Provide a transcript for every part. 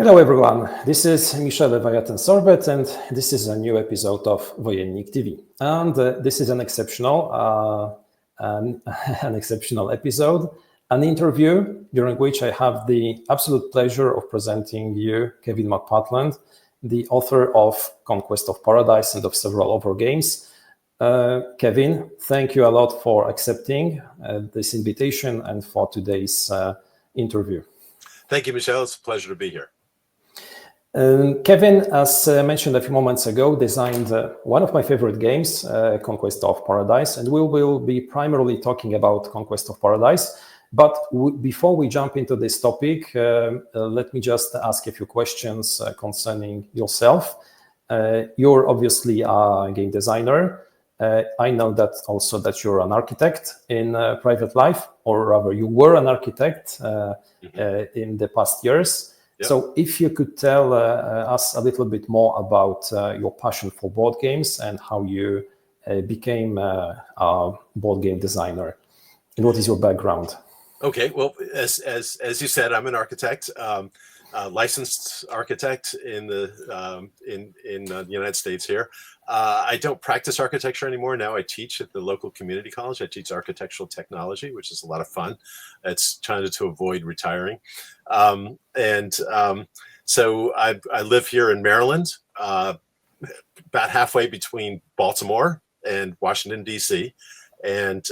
Hello everyone, this is Michel Leviathan-Sorbet and this is a new episode of WojenNik TV. And this is an exceptional episode, an interview during which I have the absolute pleasure of presenting you Kevin McPartland, the author of Conquest of Paradise and of several other games. Kevin, thank you a lot for accepting this invitation and for today's interview. Thank you, Michelle. It's a pleasure to be here. Kevin, as mentioned a few moments ago, designed one of my favorite games, Conquest of Paradise, and we will be primarily talking about Conquest of Paradise. But before we jump into this topic, let me just ask a few questions concerning yourself. You're obviously a game designer. I know that also that you're an architect in private life, or rather you were an architect in the past years. Yep. So if you could tell us a little bit more about your passion for board games and how you became a board game designer, and what is your background? Okay, well, as you said, I'm an architect, licensed architect in the United States here. I don't practice architecture anymore. Now I teach at the local community college. I teach architectural technology, which is a lot of fun. It's trying to avoid retiring. So I live here in Maryland, about halfway between Baltimore and Washington, D.C., and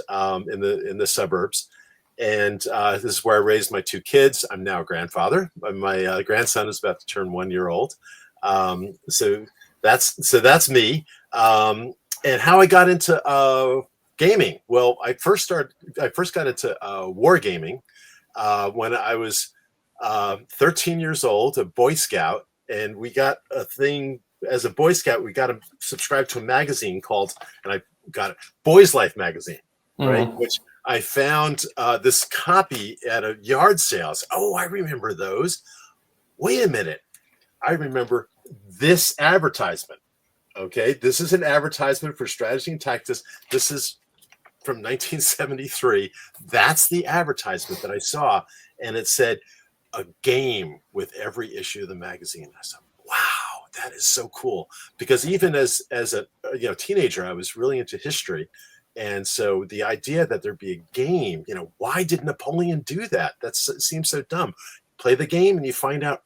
in the suburbs. And this is where I raised my two kids. I'm now a grandfather. My grandson is about to turn 1 year old. So that's me. And how I got into gaming. Well, I first got into wargaming when I was 13 years old, a Boy Scout, and we got a thing as a Boy Scout. We got to subscribe to a magazine called, and I got it, Boys Life magazine, right? Which I found this copy at a yard sale. Oh, I remember those. Wait a minute, I remember this advertisement. Okay, this is an advertisement for Strategy and Tactics. This is from 1973. That's the advertisement that I saw, and it said a game with every issue of the magazine. I said, wow, that is so cool. Because even as a teenager, I was really into history. And so the idea that there'd be a game, why did Napoleon do that? That seems so dumb. Play the game and you find out,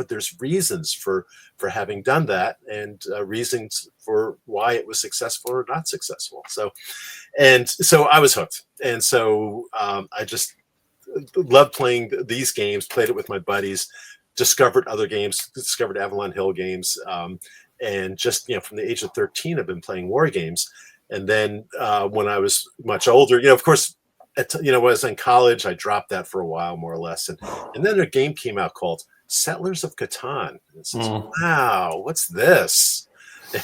there's reasons for having done that, and reasons for why it was successful or not successful. So I was hooked. And so I just loved playing these games, played it with my buddies, discovered other games, discovered Avalon Hill games. And just, from the age of 13, I've been playing war games. And then when I was much older, of course, when I was in college, I dropped that for a while, more or less. And then a game came out called Settlers of Catan. And says, wow, what's this?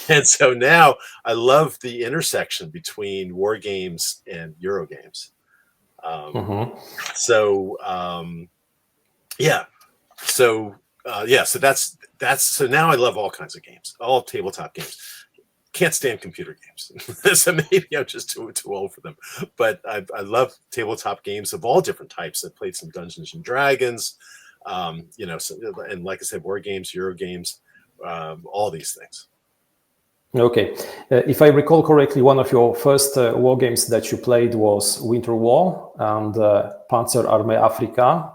And so now I love the intersection between war games and Euro games. So so now I love all kinds of games, all tabletop games. Can't stand computer games. So maybe I'm just too old for them. But I love tabletop games of all different types. I played some Dungeons and Dragons, and like I said, war games, Euro games, all these things. Okay. If I recall correctly, one of your first war games that you played was Winter War and Panzer Armee Afrika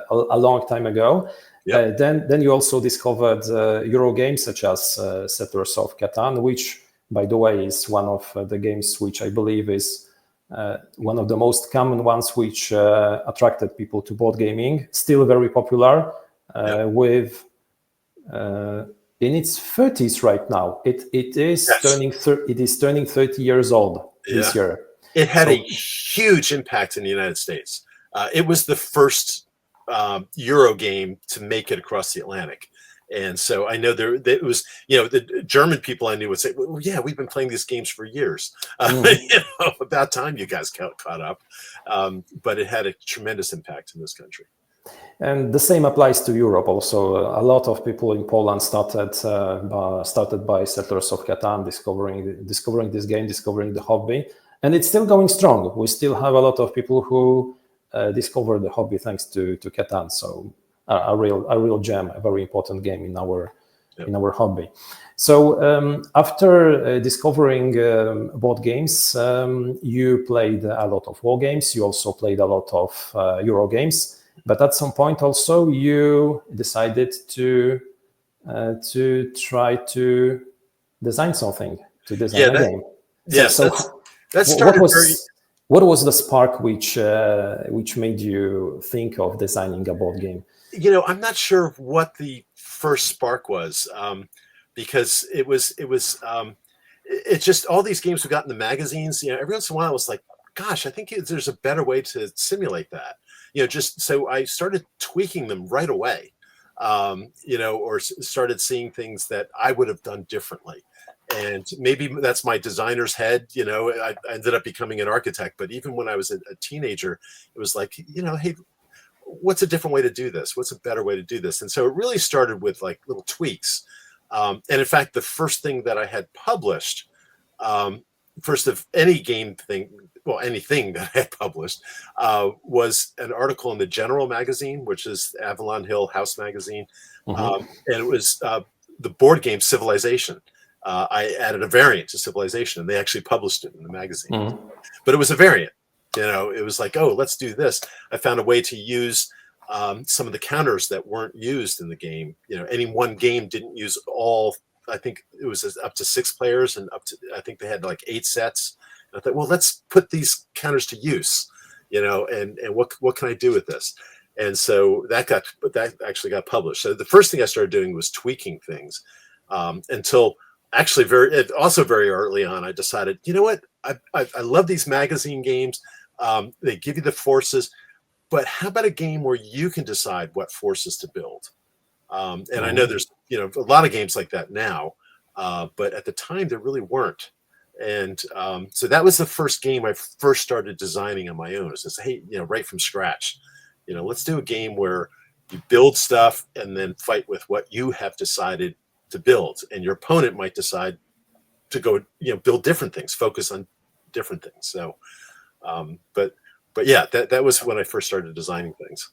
a long time ago. Yep. Then you also discovered Euro games such as Settlers of Catan, which, by the way, is one of the games which I believe is one of the most common ones which attracted people to board gaming. Still very popular, with in its 30s right now. It is turning 30 years old this year. It had a huge impact in the United States. It was the first Euro game to make it across the Atlantic. And so I know it was, the German people I knew would say, well, yeah, we've been playing these games for years. About time you guys caught up. But it had a tremendous impact in this country. And the same applies to Europe also. A lot of people in Poland started by Settlers of Catan, discovering this game, discovering the hobby. And it's still going strong. We still have a lot of people who discovered the hobby thanks to Catan. So a real gem, a very important game in our hobby. So after discovering board games, you played a lot of war games. You also played a lot of Euro games. But at some point also you decided to try to design something, to design a game. That started what was the spark which made you think of designing a board game? I'm not sure what the first spark was, because it's just all these games we got in the magazines. Every once in a while I was like, gosh, I think there's a better way to simulate that. Just so I started tweaking them right away, or started seeing things that I would have done differently. And maybe that's my designer's head. I ended up becoming an architect, but even when I was a teenager, it was like, hey, what's a different way to do this? What's a better way to do this? And so it really started with like little tweaks. And in fact, the first thing that I had published, first of any game thing, anything that I had published, was an article in the General magazine, which is Avalon Hill House magazine. And it was the board game Civilization. I added a variant to Civilization, and they actually published it in the magazine. But it was a variant. It was like, oh, let's do this. I found a way to use some of the counters that weren't used in the game. Any one game didn't use all. I think it was up to 6 players, and I think they had like 8 sets. And I thought, well, let's put these counters to use. And what can I do with this? And so that actually got published. So the first thing I started doing was tweaking things until. Actually, very early on, I decided, you know what? I love these magazine games. They give you the forces, but how about a game where you can decide what forces to build? And I know there's a lot of games like that now, but at the time there really weren't. And so that was the first game I first started designing on my own. It was hey, right from scratch. Let's do a game where you build stuff and then fight with what you have decided to build, and your opponent might decide to go, build different things, focus on different things. So, but yeah, that was when I first started designing things.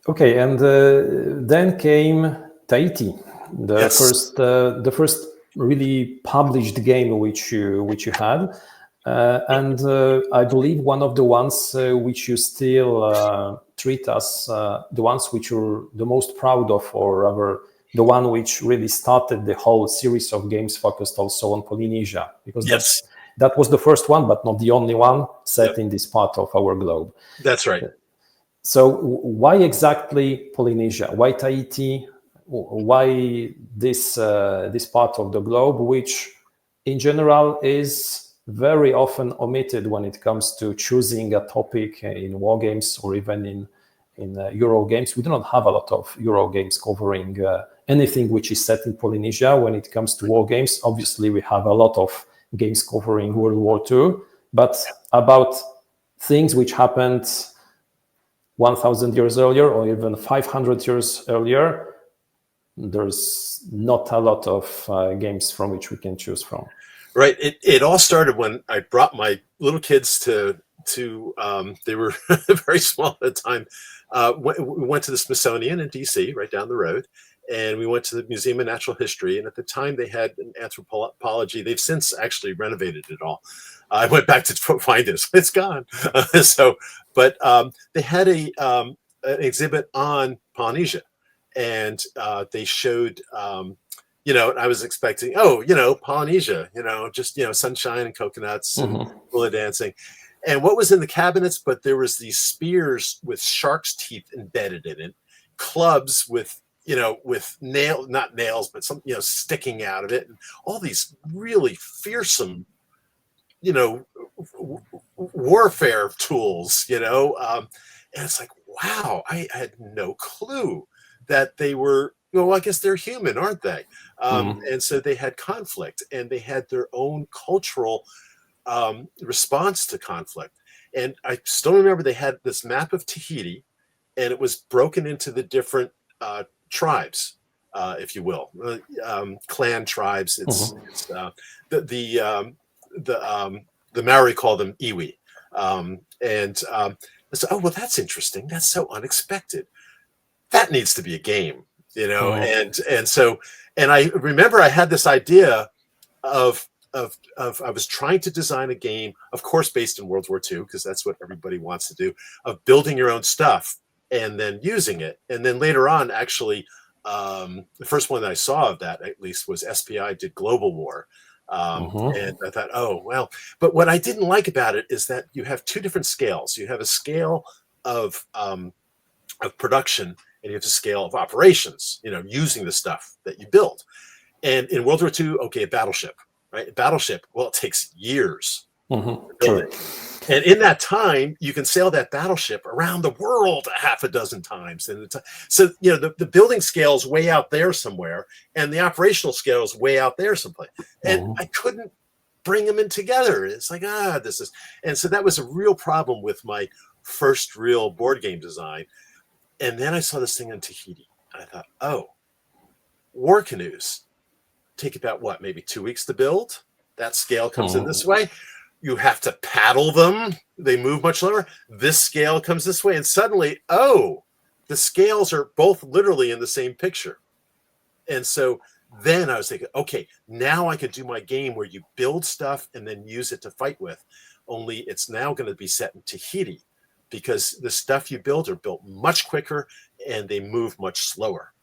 Okay, and then came Tahiti, the first really published game which you had, and I believe one of the ones which you still treat as the ones which you're the most proud of, or rather the one which really started the whole series of games focused also on Polynesia, because that was the first one, but not the only one set in this part of our globe. That's right. So why exactly Polynesia? Why Tahiti? Why this part of the globe, which in general is very often omitted when it comes to choosing a topic in war games or even in Euro games? We do not have a lot of Euro games covering anything which is set in Polynesia. When it comes to war games, obviously we have a lot of games covering World War II, but about things which happened 1,000 years earlier or even 500 years earlier, there's not a lot of games from which we can choose from. Right. It all started when I brought my little kids to they were very small at the time. We went to the Smithsonian in DC, right down the road, and we went to the Museum of Natural History. And at the time they had an anthropology. They've since actually renovated it all. I went back to find it. It's gone. But they had an exhibit on Polynesia, and they showed, I was expecting, Polynesia, just, sunshine and coconuts and hula dancing. And what was in the cabinets? But there was these spears with shark's teeth embedded in it, clubs with not nails, but some, sticking out of it, and all these really fearsome, warfare tools, and it's like, wow, I had no clue that they were, I guess they're human, aren't they? And so they had conflict, and they had their own cultural response to conflict. And I still remember they had this map of Tahiti, and it was broken into the different tribes, if you will, clan tribes. It's the Maori call them iwi, so, oh well, that's interesting. That's so unexpected. that needs to be a game, you know. And I remember I had this idea of I was trying to design a game, of course, based in World War II, because that's what everybody wants to do, of building your own stuff and then using it. And then later on, actually, the first one that I saw of that, at least, was SPI did Global War. And I thought, oh, well, but what I didn't like about it is that you have two different scales. You have a scale of production, and you have a scale of operations, you know, using the stuff that you build. And in World War II, okay, a battleship, right? A battleship, well, it takes years to build it. And in that time, you can sail that battleship around the world a half a dozen times. And so, you know, the building scale is way out there somewhere, and the operational scale is way out there someplace. And I couldn't bring them in together. It's like, this is, and so that was a real problem with my first real board game design. And then I saw this thing on Tahiti, and I thought, oh, war canoes take about what, maybe 2 weeks to build? That scale comes in this way. You have to paddle them. They move much lower. This scale comes this way. And suddenly, oh, the scales are both literally in the same picture. And so then I was thinking, okay, now I could do my game where you build stuff and then use it to fight with. Only it's now going to be set in Tahiti, because the stuff you build are built much quicker and they move much slower.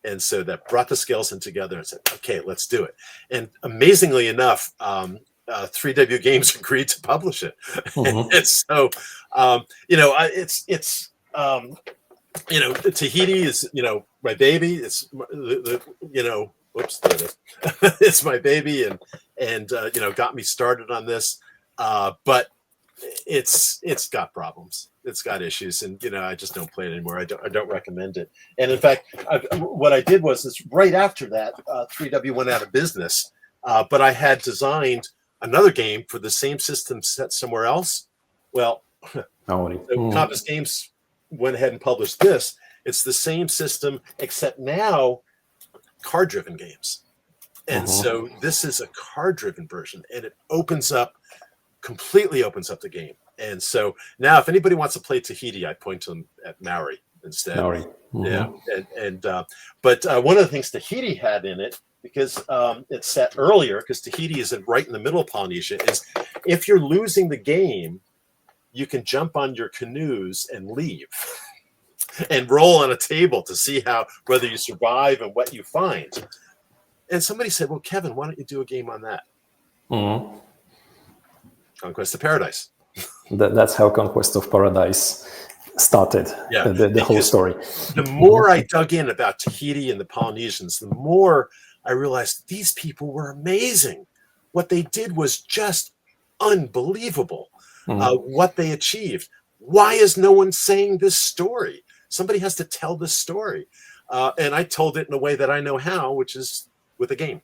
And so that brought the scales in together and said, okay, let's do it. And amazingly enough, 3W Games agreed to publish it. And so, you know, it's you know, Tahiti is, you know, my baby. It's you know, whoops, there it is. It's my baby, and you know, got me started on this. But it's got problems. It's got issues, and you know, I just don't play it anymore. I don't recommend it. And in fact, what I did was, is right after that, 3W went out of business. But I had designed another game for the same system set somewhere else. Well, so Compass Games went ahead and published this. It's the same system, except now card-driven games. And so this is a card-driven version, and it completely opens up the game. And so now if anybody wants to play Tahiti, I point to them at Maori instead. Yeah. But one of the things Tahiti had in it, because it's set earlier, because Tahiti is right in the middle of Polynesia, is if you're losing the game, you can jump on your canoes and leave and roll on a table to see whether you survive and what you find. And somebody said, well, Kevin, why don't you do a game on that? Conquest of Paradise. That's how Conquest of Paradise started, the whole story. The more I dug in about Tahiti and the Polynesians, the more I realized these people were amazing. What they did was just unbelievable. What they achieved. Why is no one saying this story? Somebody has to tell this story. And I told it in a way that I know how, which is with a game.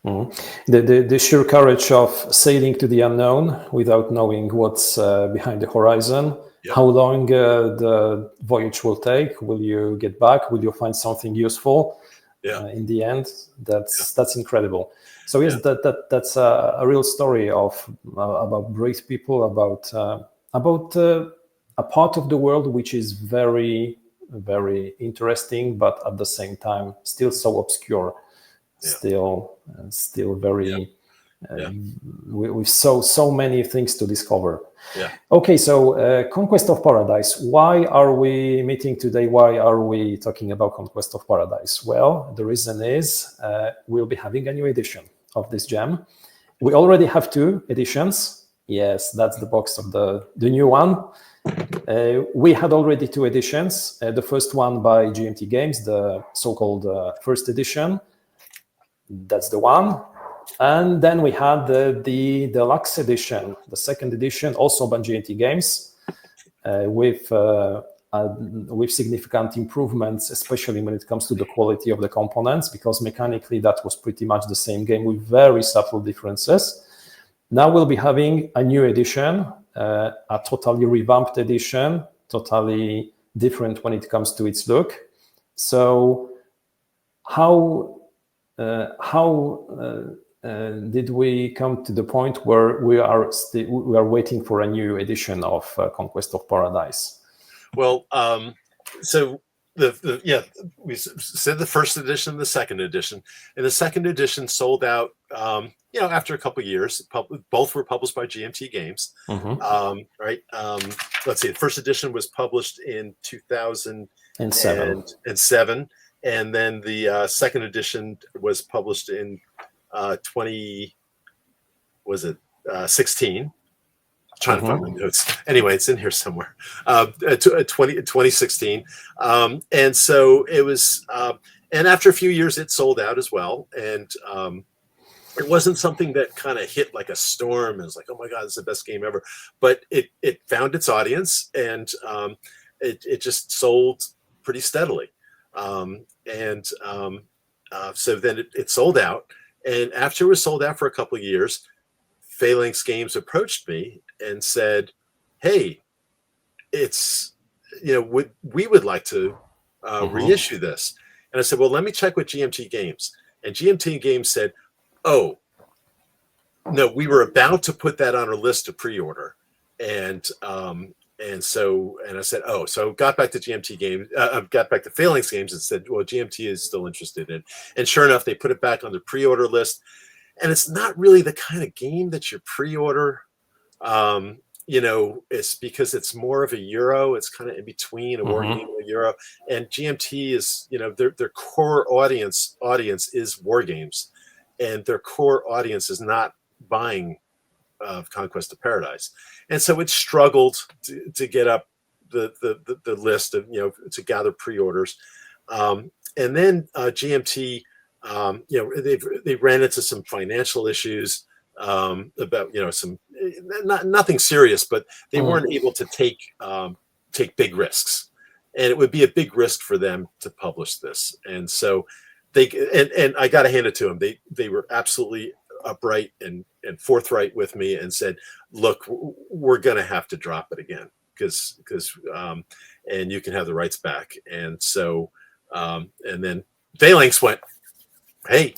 The sheer courage of sailing to the unknown without knowing what's behind the horizon, how long the voyage will take, will you get back, will you find something useful in the end? That's incredible. So yes, that's a real story about brave people, about a part of the world which is very, very interesting, but at the same time still so obscure. Still very with so many things to discover. Okay, so Conquest of Paradise. Why are we meeting today? Why are we talking about Conquest of Paradise? Well, the reason is we'll be having a new edition of this gem. We already have 2 editions. Yes, that's the box of the new one. We had already 2 editions. The first one by GMT Games, the so-called first edition. That's the one. And then we had the deluxe edition, the second edition, also by GMT Games, with significant improvements, especially when it comes to the quality of the components, because mechanically that was pretty much the same game with very subtle differences. Now we'll be having a new edition, a totally revamped edition, totally different when it comes to its look. So how did we come to the point where we are waiting for a new edition of Conquest of Paradise? Well, so we said the first edition and the second edition, and the second edition sold out. After a couple of years, both were published by GMT Games. Right. Let's see. The first edition was published in 2007, and then the second edition was published in 2016. Trying to find my notes. Anyway, it's in here somewhere. 2016. And so it was, and after a few years, it sold out as well. And it wasn't something that kind of hit like a storm. It was like, oh my God, this is the best game ever. But it found its audience, and it just sold pretty steadily. So then it sold out. And after it was sold out for a couple of years, Phalanx Games approached me and said, "Hey, it's we would like to reissue this." And I said, "Well, let me check with GMT Games." And GMT Games said, "Oh, no, we were about to put that on our list to pre-order." And I said, "Oh," so got back to GMT Games, got back to Phalanx Games and said, "Well, GMT is still interested in." And sure enough, they put it back on the pre-order list. And it's not really the kind of game that you pre-order. It's because it's more of a Euro. It's kind of in between a war game and a Euro. And GMT is, their core audience is war games, and their core audience is not buying Conquest of Paradise. And so it struggled to get up the list of, to gather pre-orders. And then GMT, they ran into some financial issues about some nothing serious, but they weren't able to take big risks, and it would be a big risk for them to publish this. And so and I got to hand it to them. They were absolutely upright and forthright with me and said, "Look, we're going to have to drop it again because and you can have the rights back." And so and then Phalanx went, "Hey."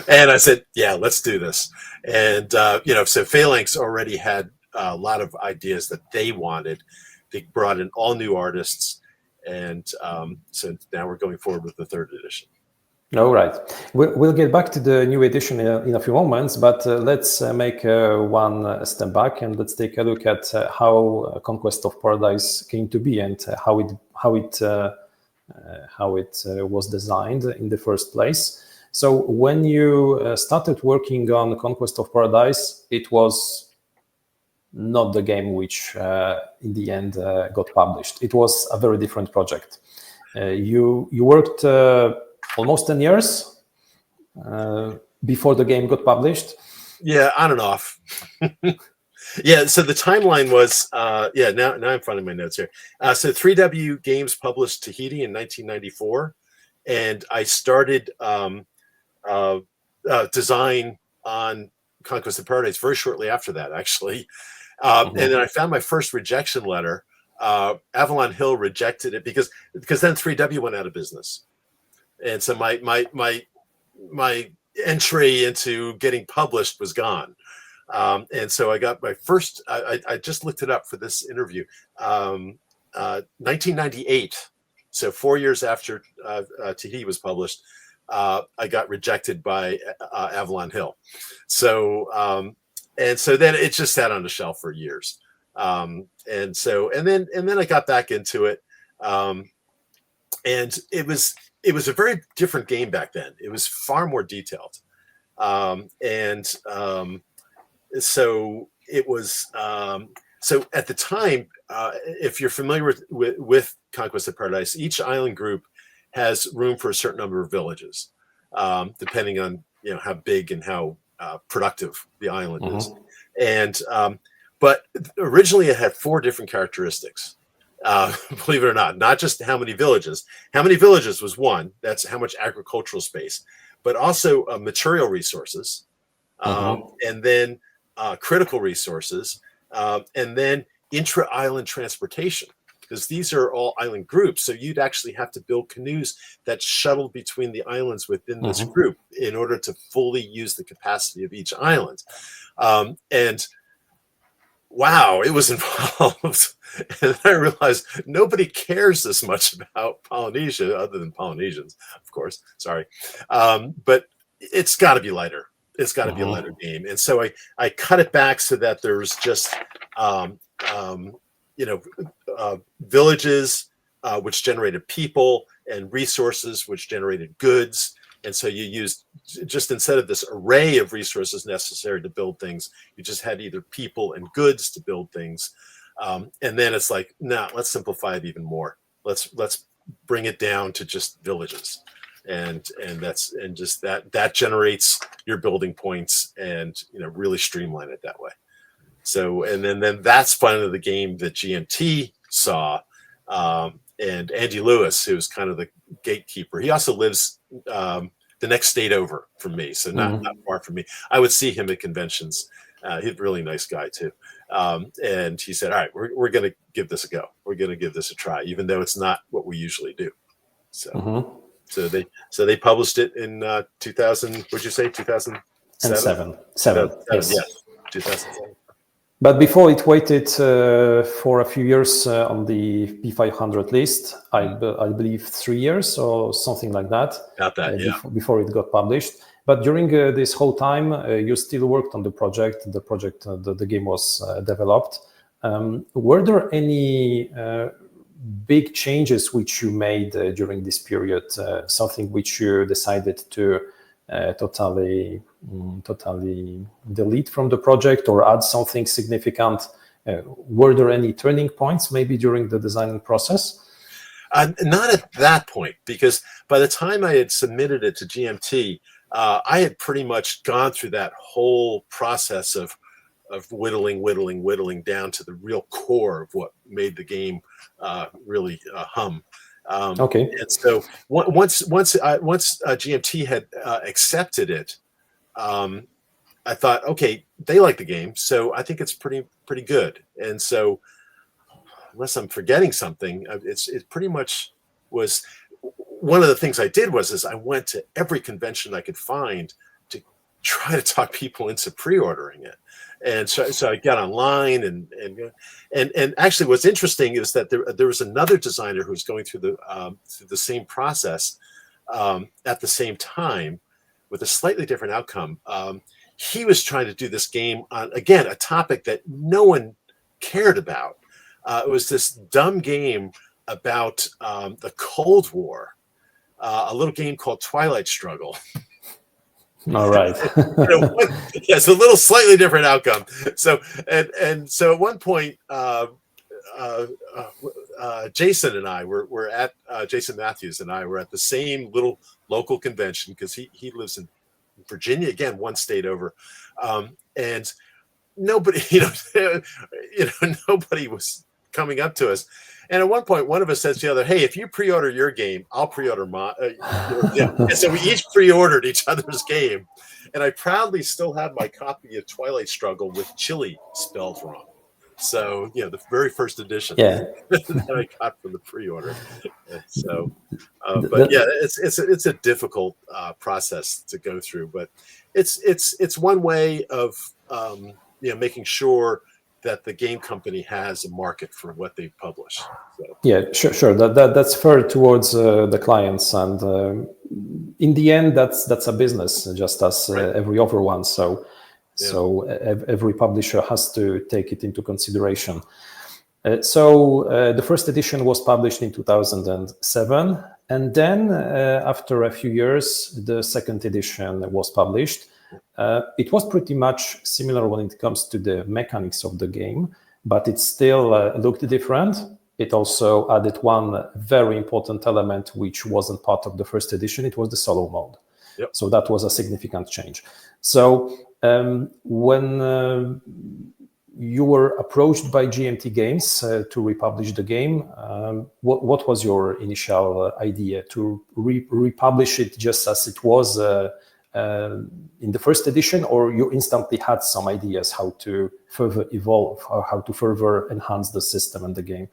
And I said, "Yeah, let's do this." And so Phalanx already had a lot of ideas that they wanted. They brought in all new artists, and so now we're going forward with the third edition. All right, we'll get back to the new edition in a few moments, but let's make one step back and let's take a look at how Conquest of Paradise came to be and how it was designed in the first place. So when you started working on Conquest of Paradise, it was not the game which in the end got published. It was a very different project. You worked almost 10 years before the game got published. Yeah, on and off. Yeah, so the timeline was, now I'm finding my notes here. So 3W Games published Tahiti in 1994, and I started design on Conquest of Paradise very shortly after that, actually. And then I found my first rejection letter. Avalon Hill rejected it because then 3W went out of business. And so my entry into getting published was gone. And so I got my first, I just looked it up for this interview, 1998. So 4 years after Tahiti was published, I got rejected by Avalon Hill. So, and so then it just sat on the shelf for years. And then I got back into it. And it was a very different game back then. It was far more detailed. So it was, so at the time, if you're familiar with Conquest of Paradise, each island group has room for a certain number of villages, depending on how big and how productive the island is. And but originally it had 4 different characteristics. Believe it or not just how many villages. How many villages was one. That's how much agricultural space, but also material resources, and then critical resources, and then intra-island transportation, because these are all island groups. So you'd actually have to build canoes that shuttle between the islands within this group in order to fully use the capacity of each island. And wow, it was involved. And I realized nobody cares this much about Polynesia, other than Polynesians, of course. Sorry. But it's got to be lighter. It's got to be a lighter game. And so I cut it back so that there's just, villages, which generated people, and resources, which generated goods. And so you used, just instead of this array of resources necessary to build things, you just had either people and goods to build things. And then it's like, nah, let's simplify it even more. Let's bring it down to just villages. And just that generates your building points, and really streamline it that way. So, and then that's finally the game that GMT saw. And Andy Lewis, who's kind of the gatekeeper, he also lives the next state over from me, so not far from me. I would see him at conventions. He's a really nice guy too. And he said, all right, we're going to give this a go. We're going to give this a try, even though it's not what we usually do. So, so they published it in 2000. What'd you say? 2007. Seven. Yes. Yeah, 2007. But before it waited for a few years on the P500 list, I believe 3 years or something like that. Got that, yeah. Before it got published. But during this whole time, you still worked on the project. The game was developed. Were there any big changes which you made during this period? Something which you decided to totally delete from the project or add something significant? Were there any turning points maybe during the designing process? Not at that point, because by the time I had submitted it to GMT, I had pretty much gone through that whole process of whittling down to the real core of what made the game really hum. Okay. And so once GMT had accepted it, I thought, okay, they like the game, so I think it's pretty good. And so, unless I'm forgetting something, it pretty much was. One of the things I did was I went to every convention I could find to try to talk people into pre-ordering it. And so I got online and actually what's interesting is that there was another designer who was going through the same process at the same time with a slightly different outcome. He was trying to do this game on, again, a topic that no one cared about. It was this dumb game about the Cold War, a little game called Twilight Struggle. All right. It's a little slightly different outcome. So so at one point, Jason and I were at Jason Matthews and I were at the same little local convention, because he lives in Virginia, again, one state over, and nobody nobody was coming up to us. And at one point, one of us says to the other, "Hey, if you pre-order your game, I'll pre-order mine." And so we each pre-ordered each other's game. And I proudly still have my copy of Twilight Struggle with Chile spelled wrong. So, the very first edition that I got from the pre-order. So, but yeah, it's a difficult process to go through. But it's one way of making sure that the game company has a market for what they publish. So. Yeah, sure. That's fair towards the clients, and in the end, that's a business, just as every other one. So every publisher has to take it into consideration. The first edition was published in 2007, and then after a few years, the second edition was published. It was pretty much similar when it comes to the mechanics of the game, but it still looked different. It also added one very important element which wasn't part of the first edition. It was the solo mode. Yep. So that was a significant change. So when you were approached by GMT Games to republish the game, what was your initial idea? To republish it just as it was in the first edition, or you instantly had some ideas how to further evolve or how to further enhance the system and the game?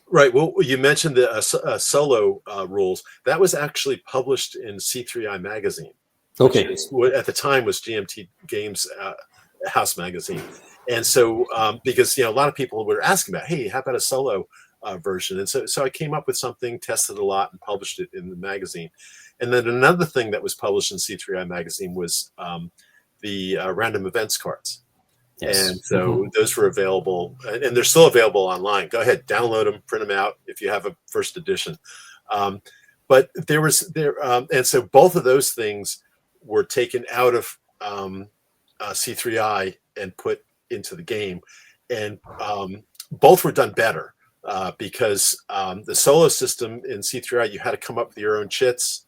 Right. Well, you mentioned the solo rules. That was actually published in C3I magazine. Okay. Which at the time was GMT Games House magazine. And so, because a lot of people were asking about, hey, how about a solo version? And so I came up with something, tested a lot, and published it in the magazine. And then another thing that was published in C3I magazine was the random events cards. Yes. And so those were available, and they're still available online. Go ahead, download them, print them out if you have a first edition. But and so both of those things were taken out of C3I and put into the game, and both were done better because the solo system in C3I, you had to come up with your own chits,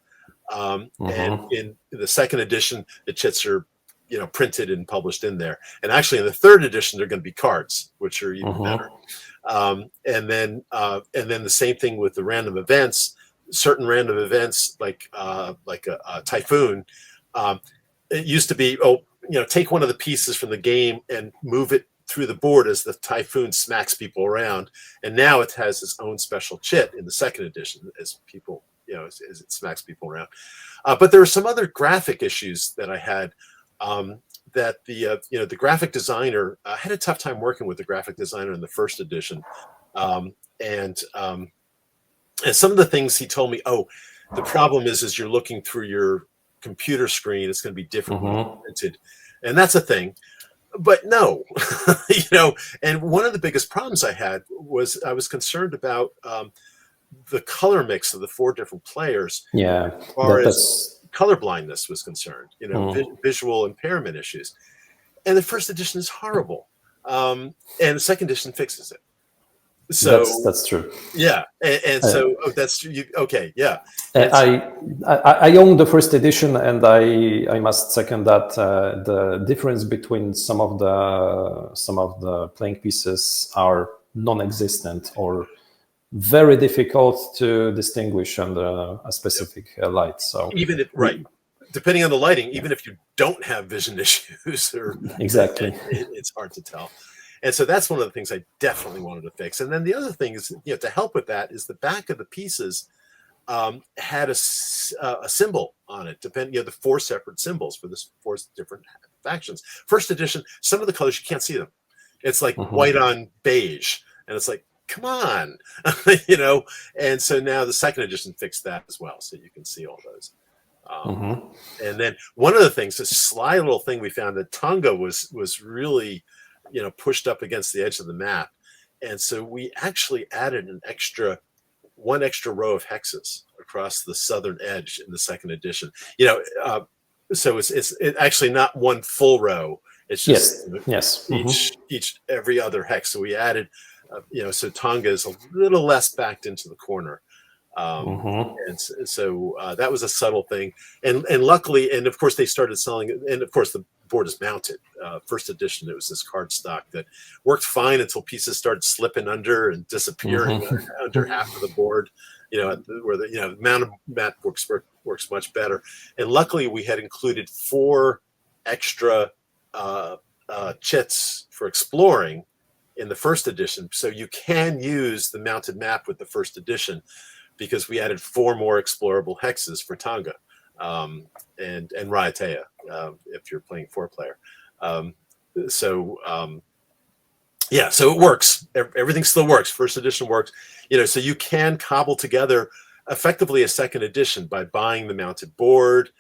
and in the second edition, the chits are printed and published in there. And actually, in the third edition, they're going to be cards, which are even better. And then the same thing with the random events. Certain random events, like a typhoon, it used to be, take one of the pieces from the game and move it through the board as the typhoon smacks people around. And now it has its own special chit in the second edition as people, as it smacks people around. But there were some other graphic issues that I had. That the graphic designer had a tough time working with the graphic designer in the first edition, and some of the things he told me, the problem is you're looking through your computer screen, it's going to be different when it's printed, and that's a thing. But no, and one of the biggest problems I had was I was concerned about the color mix of the 4 different players. Yeah, as far as color blindness was concerned, visual impairment issues. And the first edition is horrible. And the second edition fixes it. So that's true. Yeah. And so that's okay. Yeah. I own the first edition, and I must second that the difference between some of the playing pieces are non-existent or very difficult to distinguish under a specific light. So even if, depending on the lighting, even if you don't have vision issues, exactly, it's hard to tell. And so that's one of the things I definitely wanted to fix. And then the other thing is, to help with that is the back of the pieces had a symbol on it. The 4 separate symbols for the 4 different factions. First edition, some of the colors you can't see them. It's like white on beige, and it's like, come on, and so now the second edition fixed that as well, so you can see all those. And then one of the things, this sly little thing we found, that Tonga was really, pushed up against the edge of the map, and so we actually added one extra row of hexes across the southern edge in the second edition. So it's actually not one full row. It's just each every other hex. So we added. So Tonga is a little less backed into the corner, and so that was a subtle thing. And luckily, and of course, they started selling it. And of course, the board is mounted. First edition, it was this card stock that worked fine until pieces started slipping under and disappearing under half of the board. Where the mounted mat works much better. And luckily, we had included 4 extra chits for exploring in the first edition, so you can use the mounted map with the first edition, because we added 4 more explorable hexes for Tonga and Raiatea if you're playing 4-player. So it works. Everything still works. First edition works. So you can cobble together effectively a second edition by buying the mounted board,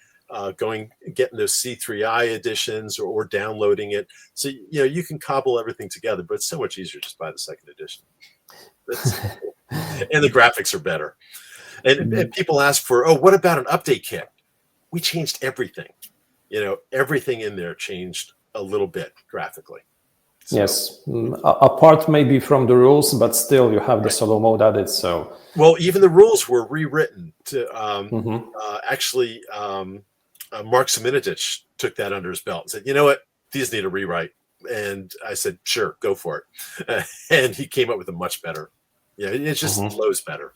getting those C3I editions or downloading it. So, you can cobble everything together, but it's so much easier just buy the second edition. And the graphics are better. And people ask for, what about an update kit? We changed everything. Everything in there changed a little bit graphically. So, yes, apart maybe from the rules, but still you have the solo mode added. So even the rules were rewritten to actually. Mark Siminitich took that under his belt and said, "You know what? These need a rewrite." And I said, "Sure, go for it." And he came up with a much better. It just flows better.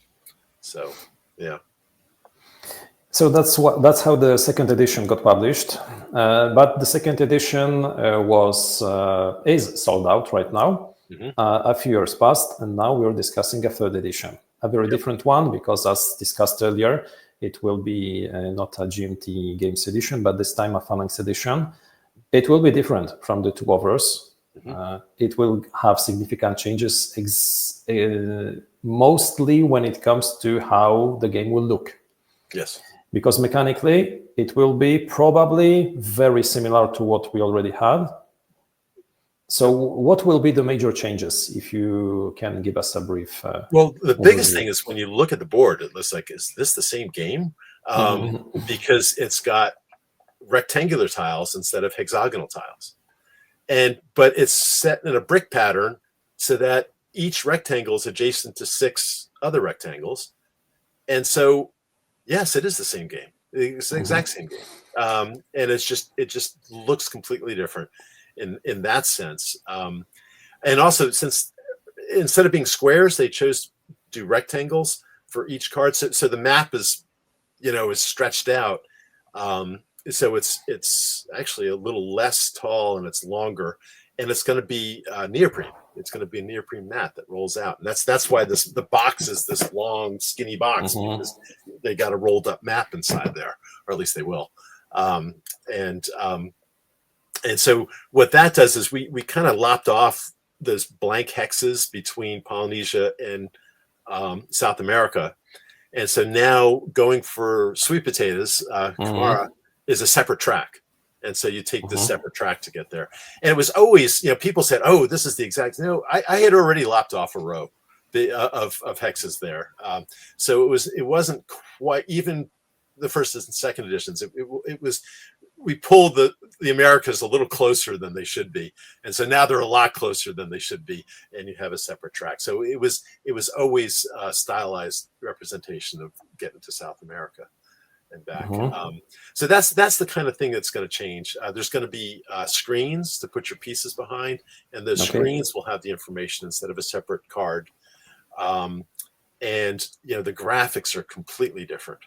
So, yeah. So that's how the second edition got published. But the second edition is sold out right now. A few years passed, and now we're discussing a third edition, a very different one, because as discussed earlier, it will be not a GMT Games edition, but this time a Phalanx edition. It will be different from the 2 others. It will have significant changes, mostly when it comes to how the game will look. Yes. Because mechanically, it will be probably very similar to what we already had. So what will be the major changes, if you can give us a brief? Well, the biggest thing is when you look at the board, it looks like, is this the same game? Because it's got rectangular tiles instead of hexagonal tiles. But it's set in a brick pattern so that each rectangle is adjacent to 6 other rectangles. And so, yes, it is the same game. It's the exact same game. And it just looks completely different in that sense. And also, since instead of being squares, they chose to do rectangles for each card. So the map is stretched out. So it's actually a little less tall and it's longer, and it's going to be neoprene. It's going to be a neoprene mat that rolls out, and that's why the box is this long, skinny box, because they got a rolled up map inside there, or at least they will. And so what that does is we kind of lopped off those blank hexes between Polynesia and South America, and so now going for sweet potatoes, Kamara is a separate track. And so you take this separate track to get there. And it was always, people said, oh, this is the exact, no, I had already lopped off a row of hexes there. So it wasn't quite, even the first and second editions, it was, we pulled the Americas a little closer than they should be. And so now they're a lot closer than they should be. And you have a separate track. So it was always a stylized representation of getting to South America and back. So that's the kind of thing that's going to change. There's going to be screens to put your pieces behind, and those screens will have the information instead of a separate card. And the graphics are completely different.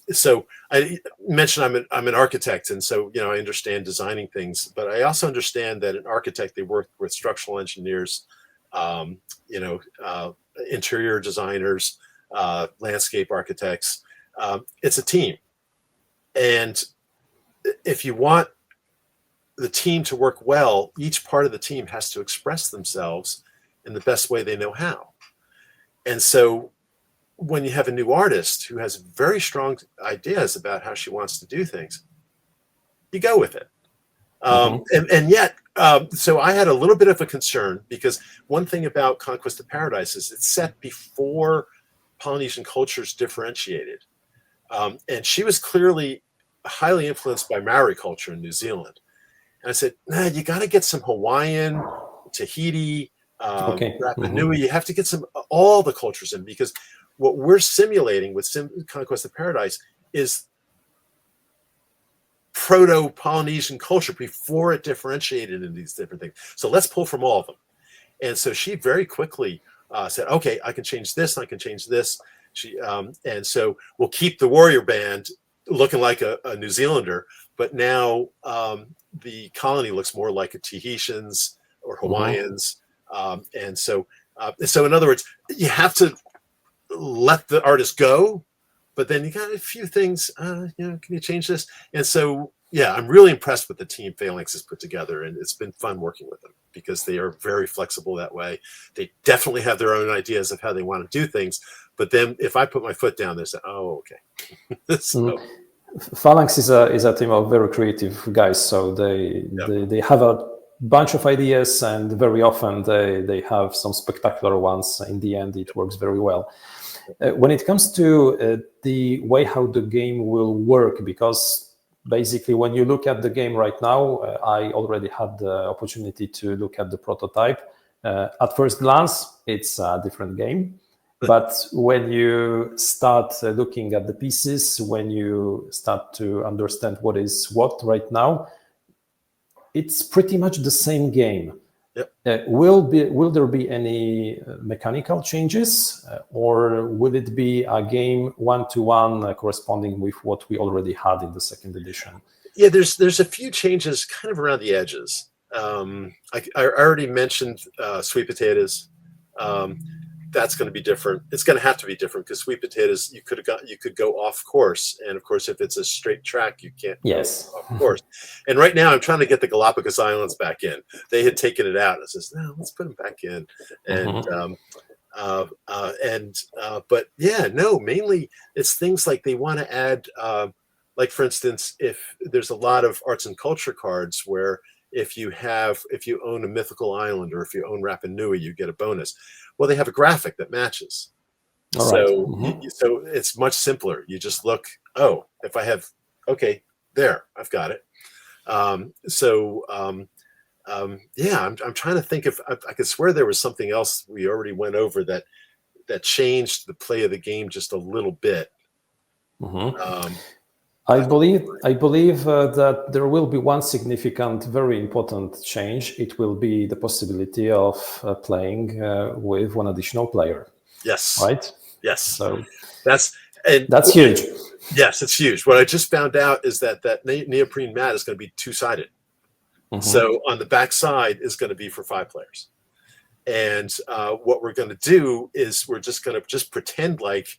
So I mentioned I'm an architect, and so I understand designing things, but I also understand that an architect, they work with structural engineers, interior designers, landscape architects. It's a team, and if you want the team to work well, each part of the team has to express themselves in the best way they know how. And so when you have a new artist who has very strong ideas about how she wants to do things, you go with it. And yet, so I had a little bit of a concern, because one thing about Conquest of Paradise is it's set before Polynesian cultures differentiated. And she was clearly highly influenced by Maori culture in New Zealand. And I said, nah, you got to get some Hawaiian, Tahiti, Rapa Nui. You have to get all the cultures in, because what we're simulating with Conquest of Paradise is proto-Polynesian culture before it differentiated in these different things. So let's pull from all of them. And so she very quickly said, okay, I can change this, I can change this. And so we'll keep the warrior band looking like a New Zealander, but now the colony looks more like a Tahitians or Hawaiians. And so in other words, you have to let the artist go, but then you got a few things, can you change this? And so, yeah, I'm really impressed with the team Phalanx has put together, and it's been fun working with them, because they are very flexible that way. They definitely have their own ideas of how they want to do things. But then if I put my foot down, they say, oh, okay. Phalanx is a team of very creative guys. So they have a bunch of ideas, and very often they have some spectacular ones. In the end, it works very well. When it comes to the way how the game will work, because basically when you look at the game right now, I already had the opportunity to look at the prototype. At first glance, it's a different game. But when you start looking at the pieces, when you start to understand what is what right now, it's pretty much the same game. Yep. Will there be any mechanical changes, or will it be a game one-to-one corresponding with what we already had in the second edition? Yeah, there's a few changes kind of around the edges. I already mentioned sweet potatoes. that's going to be different. It's going to have to be different because sweet potatoes, you could go off course, and of course, if it's a straight track, you can't Yes. go off course. And right now, I'm trying to get the Galapagos Islands back in. They had taken it out. I says, no, let's put them back in. And but yeah, no, mainly it's things like they want to add, like for instance, if there's a lot of arts and culture cards where if you own a mythical island or if you own Rapa Nui, you get a bonus. Well, they have a graphic that matches. So it's much simpler. You just look, oh, if I have, okay, there, I've got it. Yeah, I'm trying to think if I could swear there was something else we already went over that changed the play of the game just a little bit. I believe that there will be one significant, very important change. It will be the possibility of playing with one additional player. Yes. Right. Yes. So that's huge. Yes, it's huge. What I just found out is that neoprene mat is going to be two-sided. So on the back side is going to be for 5 players. And what we're going to do is we're just going to pretend like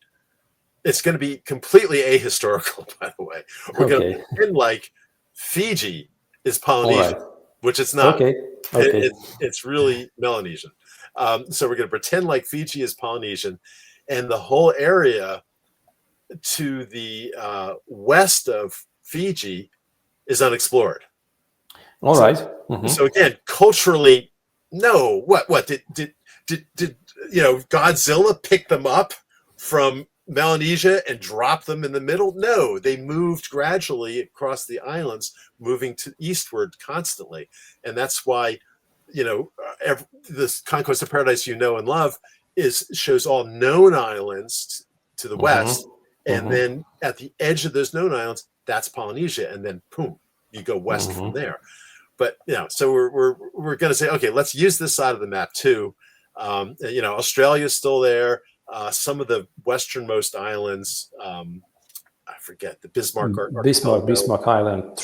it's going to be completely ahistorical, by the way. We're going to pretend like Fiji is Polynesian, which it's not. It's really Melanesian. So we're going to pretend like Fiji is Polynesian, and the whole area to the west of Fiji is unexplored. All right. So again, culturally, no. What did Godzilla pick them up from Melanesia and drop them in the middle? No, they moved gradually across the islands, moving to eastward constantly, and that's why this Conquest of Paradise you know and love shows all known islands to the west, and then at the edge of those known islands, that's Polynesia, and then boom, you go west from there. But so we're going to say, okay, let's use this side of the map too. Australia's still there. Some of the westernmost islands, I forget the Bismarck Island,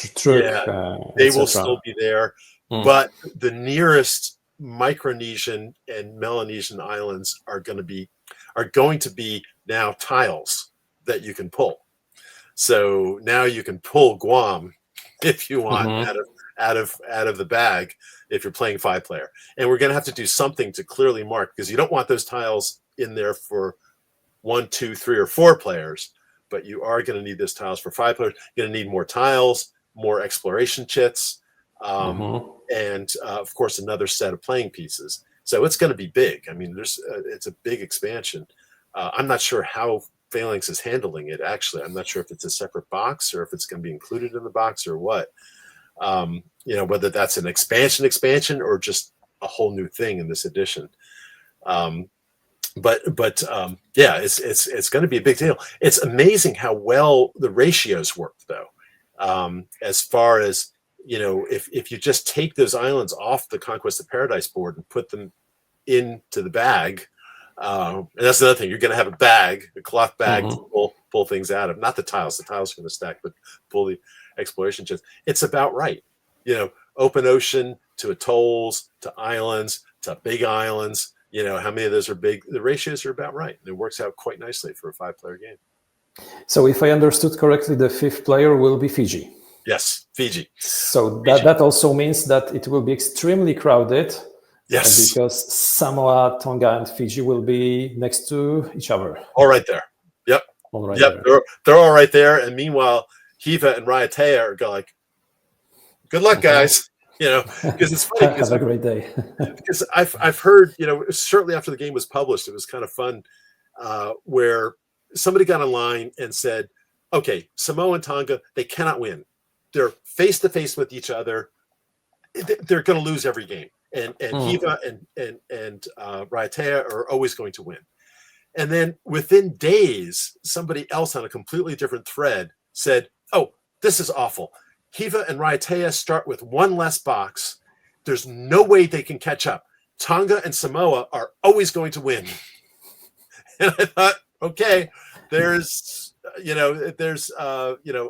they will still be there. But the nearest Micronesian and Melanesian islands are going to be now tiles that you can pull. So now you can pull Guam if you want out of the bag if you're playing 5-player. And we're going to have to do something to clearly mark, because you don't want those tiles in there for 1, 2, 3, or 4 players, but you are going to need those tiles for 5 players. You're going to need more tiles, more exploration chits, and of course another set of playing pieces. So it's going to be big. I mean, it's a big expansion. I'm not sure how Phalanx is handling it. Actually, I'm not sure if it's a separate box or if it's going to be included in the box or what. Whether that's an expansion or just a whole new thing in this edition. But it's going to be a big deal. It's amazing how well the ratios work, though. As far as if you just take those islands off the Conquest of Paradise board and put them into the bag, and that's another thing. You're going to have a cloth bag to pull things out of. Not the tiles. The tiles are going to stack, but pull the exploration chits. It's about right. Open ocean to atolls to islands to big islands. How many of those are big? The ratios are about right. And it works out quite nicely for a 5-player game. So if I understood correctly, the 5th player will be Fiji. Yes, Fiji. So that also means that it will be extremely crowded. Yes. Because Samoa, Tonga, and Fiji will be next to each other. All right there. Yep. All right. Yep. They're all right there. And meanwhile, Hiva and Raiatea are going like, good luck, guys. Because it's funny. Have a great day. Because I've heard, certainly after the game was published, it was kind of fun where somebody got online and said, okay, Samoa and Tonga, they cannot win. They're face to face with each other. They're going to lose every game. And Hiva and Raiatea are always going to win. And then within days, somebody else on a completely different thread said, oh, this is awful. Hiva and Raiatea start with 1 less box. There's no way they can catch up. Tonga and Samoa are always going to win. And I thought, okay, there's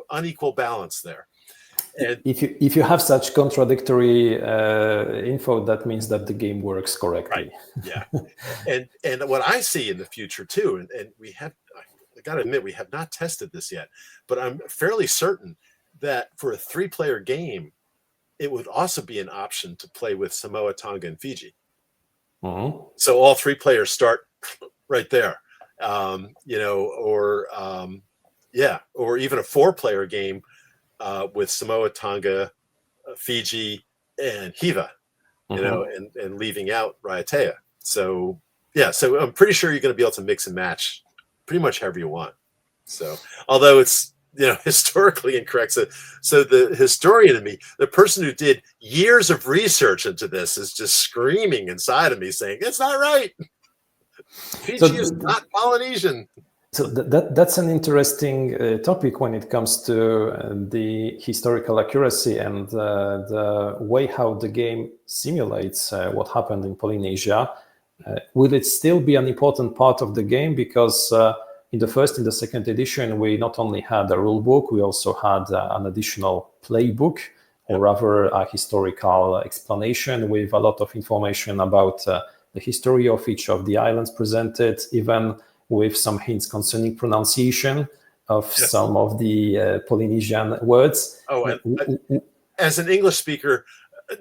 unequal balance there. And if you have such contradictory info, that means that the game works correctly. Right. Yeah. And what I see in the future too, and we have, I got to admit, we have not tested this yet, but I'm fairly certain that for a 3-player game, it would also be an option to play with Samoa, Tonga, and Fiji. Mm-hmm. So all 3 players start right there, or even a 4-player game with Samoa, Tonga, Fiji, and Hiva, and leaving out Raiatea. So so I'm pretty sure you're going to be able to mix and match pretty much however you want. So although it's historically incorrect, so the historian in me, the person who did years of research into this, is just screaming inside of me saying it's not right. Fiji is not Polynesian. So that's an interesting topic when it comes to the historical accuracy and the way how the game simulates what happened in Polynesia. Will it still be an important part of the game? Because in the first and the second edition, we not only had a rule book, we also had an additional playbook, or rather a historical explanation with a lot of information about the history of each of the islands presented, even with some hints concerning pronunciation of some of the Polynesian words. As an English speaker,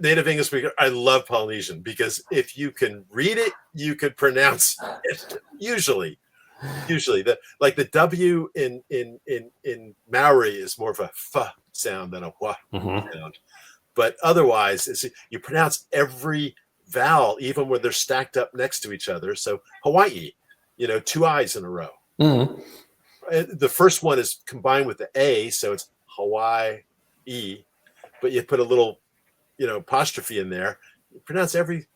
native English speaker, I love Polynesian, because if you can read it, you can pronounce it. Usually the W in Maori is more of a f sound than a w sound. But otherwise, you pronounce every vowel, even when they're stacked up next to each other. So Hawaii, 2 I's in a row. The first one is combined with the A, so it's Hawaii, but you put a little, apostrophe in there. You pronounce every,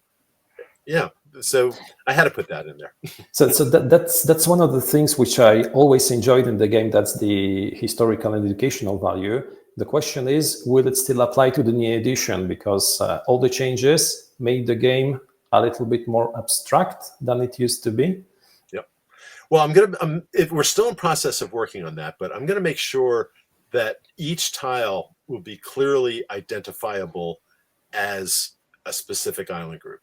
So I had to put that in there. So that's one of the things which I always enjoyed in the game. That's the historical and educational value. The question is, will it still apply to the new edition? Because all the changes made the game a little bit more abstract than it used to be. Yep. Well, we're still in process of working on that, but I'm going to make sure that each tile will be clearly identifiable as a specific island group.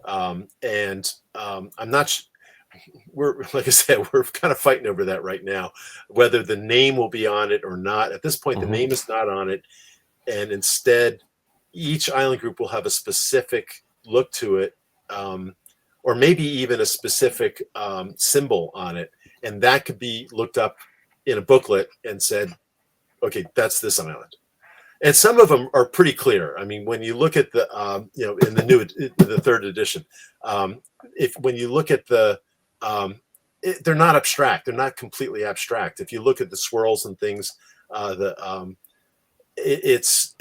I'm not. Like I said, we're kind of fighting over that right now, whether the name will be on it or not. At this point, the name is not on it, and instead, each island group will have a specific look to it, or maybe even a specific symbol on it, and that could be looked up in a booklet and said, "Okay, that's this island." And some of them are pretty clear. I mean, when you look at the, in the third edition, when you look at the, they're not abstract. They're not completely abstract. If you look at the swirls and things, it's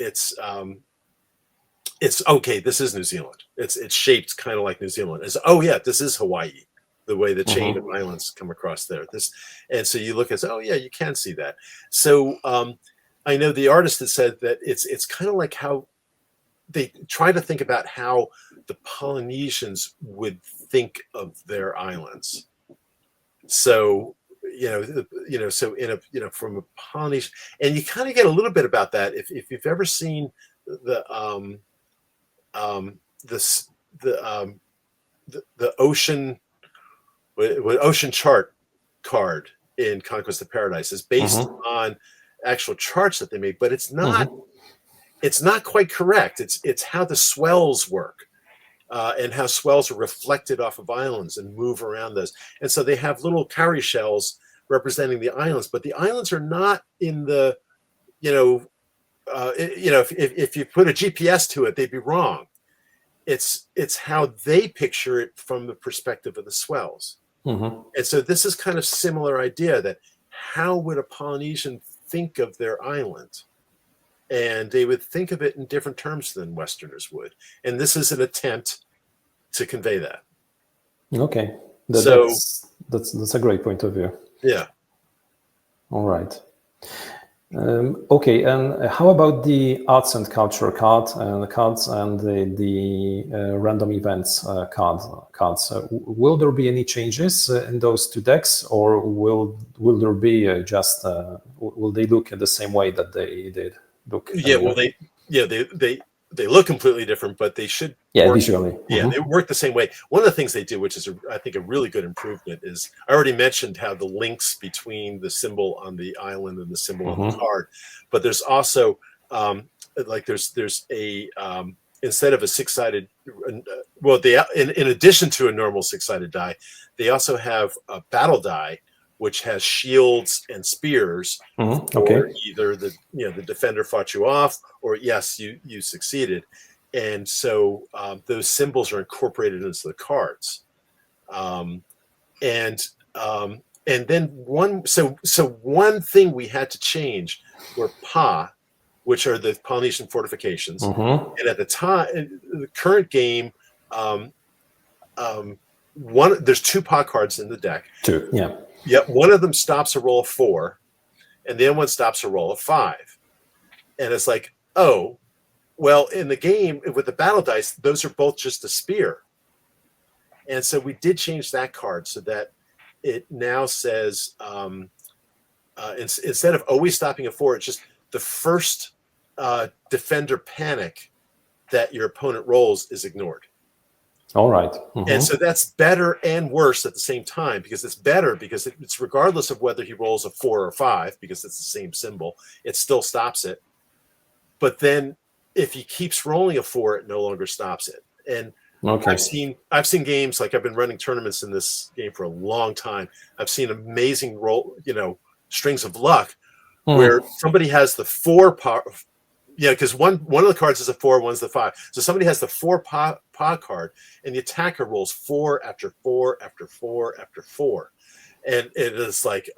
okay. This is New Zealand. It's shaped kind of like New Zealand. It's this is Hawaii. The way the chain of islands come across there. And so you look and say, you can see that. So. I know the artist that said that it's kind of like how they try to think about how the Polynesians would think of their islands. So, so from a Polynesian, and you kind of get a little bit about that if you've ever seen the ocean chart card in Conquest of Paradise is based on actual charts that they made, but it's not quite correct. It's how the swells work, and how swells are reflected off of islands and move around those. And so they have little cowrie shells representing the islands, but the islands are not in the, if you put a GPS to it, they'd be wrong. It's how they picture it from the perspective of the swells. And so this is kind of similar idea, that how would a Polynesian think of their island? And they would think of it in different terms than Westerners would. And this is an attempt to convey that. Okay. That's a great point of view. Yeah. All right. Okay, and how about the arts and culture cards and the random events cards? Will there be any changes in those 2 decks, or will there be will they look at the same way that they did look. Well, they look completely different, but they should work, visually. They work the same way. One of the things they do, which is I think a really good improvement, is I already mentioned how the links between the symbol on the island and the symbol on the card, but there's also there's a instead of a six-sided, in addition to a normal six-sided die, they also have a battle die which has shields and spears. Or either the defender fought you off, or yes, you succeeded, and so those symbols are incorporated into the cards. And then one thing we had to change were which are the Polynesian fortifications. And at the time, the current game, there's 2 cards in the deck. 2, yeah. Yep, one of them stops a roll of 4, and the other one stops a roll of 5. And it's like, oh, well, in the game with the battle dice, those are both just a spear. And so we did change that card so that it now says, instead of always stopping a 4, it's just the first defender panic that your opponent rolls is ignored. All right. And so that's better and worse at the same time, because it's better because it's regardless of whether he rolls a 4 or 5, because it's the same symbol, it still stops it. But then if he keeps rolling a 4, it no longer stops it. And I've seen games, like I've been running tournaments in this game for a long time. I've seen amazing strings of luck where somebody has the 4 power. Yeah, because one of the cards is a 4, one's the 5. So somebody has the 4 paw card, and the attacker rolls 4 after 4 after 4 after 4, and it is like,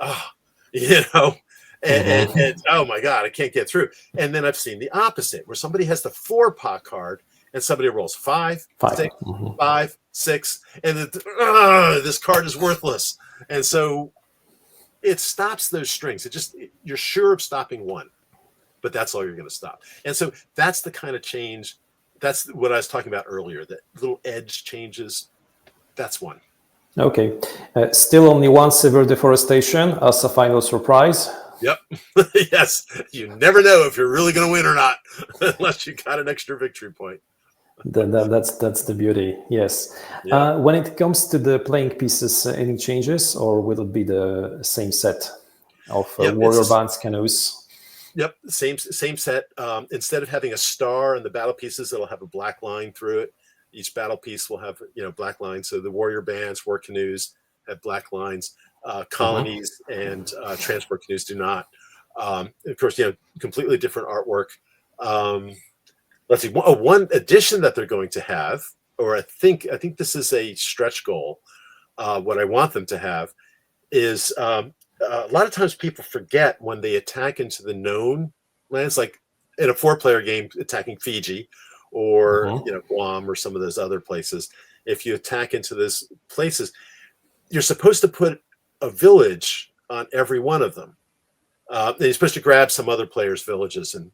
and oh my God, I can't get through. And then I've seen the opposite, where somebody has the 4 paw card, and somebody rolls 5, 6, 5, 6, and this card is worthless, and so it stops those strings. You're sure of stopping one, but that's all you're going to stop. And so that's the kind of change. That's what I was talking about earlier, that little edge changes. That's one. Okay. Still only one severe deforestation as a final surprise. Yep. Yes. You never know if you're really going to win or not, unless you got an extra victory point. That's the beauty. Yes. Yeah. When it comes to the playing pieces, any changes, or will it be the same set of warrior bands, canoes? Yep, same set. Instead of having a star in the battle pieces, it'll have a black line through it. Each battle piece will have black lines. So the warrior bands, war canoes have black lines. Colonies and transport canoes do not. Of course, completely different artwork. Let's see. One addition that they're going to have, or I think this is a stretch goal. What I want them to have is. A lot of times people forget when they attack into the known lands, like in a 4-player game attacking Fiji or Guam or some of those other places. If you attack into those places, you're supposed to put a village on every one of them. And you're supposed to grab some other players' villages, and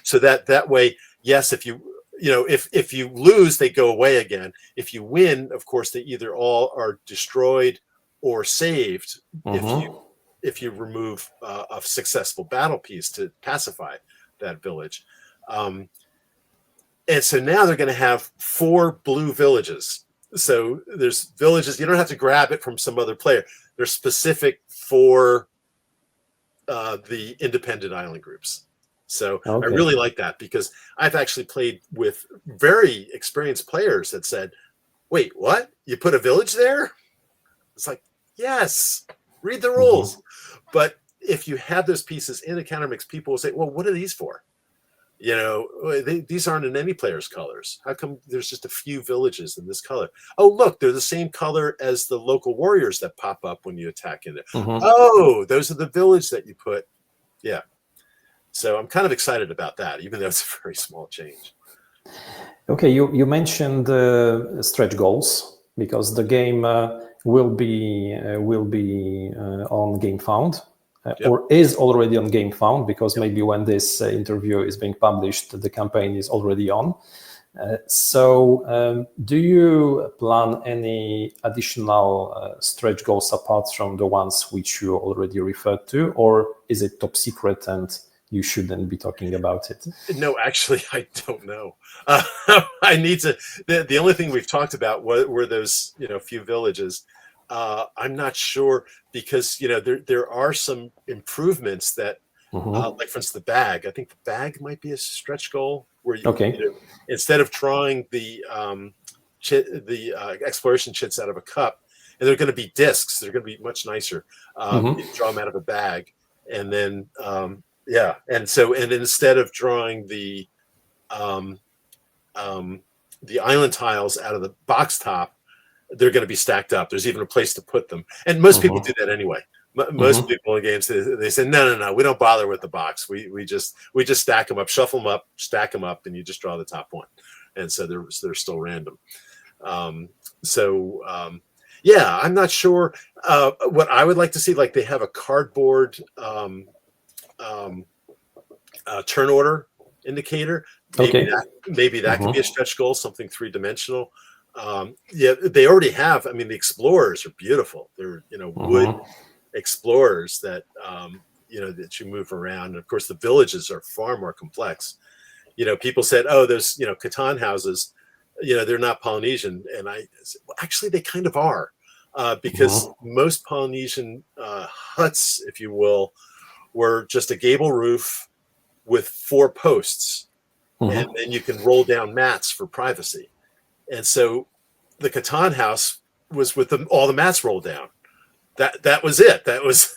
so that way, yes, if you lose, they go away again. If you win, of course, they either all are destroyed or saved if you remove a successful battle piece to pacify that village. And so now they're going to have 4 blue villages. So there's villages, you don't have to grab it from some other player. They're specific for the independent island groups. So I really like that, because I've actually played with very experienced players that said, wait, what? You put a village there? It's like, yes, read the rules. But if you have those pieces in a counter mix, people will say, well, what are these for? These aren't in any player's colors. How come there's just a few villages in this color? Oh, look, they're the same color as the local warriors that pop up when you attack in it. Oh, those are the village that you put. Yeah. So I'm kind of excited about that, even though it's a very small change. Okay, you mentioned stretch goals, because the game will be on Gamefound, or is already on Gamefound, because maybe when this interview is being published, the campaign is already on. So do you plan any additional stretch goals apart from the ones which you already referred to, or is it top secret and you shouldn't be talking about it? No, actually, I don't know. I need to. The only thing we've talked about were those few villages. I'm not sure because there are some improvements that like for instance the bag. I think the bag might be a stretch goal where instead of drawing the exploration chits out of a cup, and they're going to be discs. They're going to be much nicer. You draw them out of a bag, and then and instead of drawing the island tiles out of the box top, they're going to be stacked up. There's even a place to put them, and most people do that anyway. Most people in games they say no, we don't bother with the box. We just stack them up, shuffle them up, stack them up, and you just draw the top one, and so they're still random. Yeah, I'm not sure what I would like to see. Like they have a cardboard turn order indicator. Maybe that could be a stretch goal, something 3-dimensional. They already have. I mean, the explorers are beautiful. They're wood explorers that that you move around. And of course, the villages are far more complex. People said, "Oh, there's Catan houses." They're not Polynesian, and actually they kind of are, because most Polynesian huts, if you will, were just a gable roof with 4 posts, and then you can roll down mats for privacy. And so the Catan house was with all the mats rolled down. That was it. That was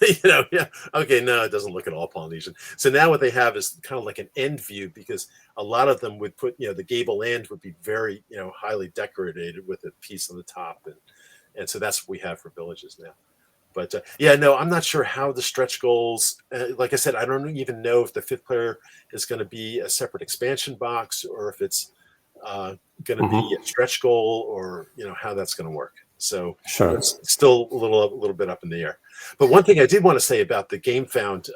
okay. No, it doesn't look at all Polynesian. So now what they have is kind of like an end view, because a lot of them would put the gable end would be very highly decorated with a piece on the top, and so that's what we have for villages now. But no, I'm not sure how the stretch goals. Like I said, I don't even know if the 5th player is going to be a separate expansion box or if it's going to be a stretch goal, or how that's going to work. So it's still a little bit up in the air. But one thing I did want to say about the Gamefound,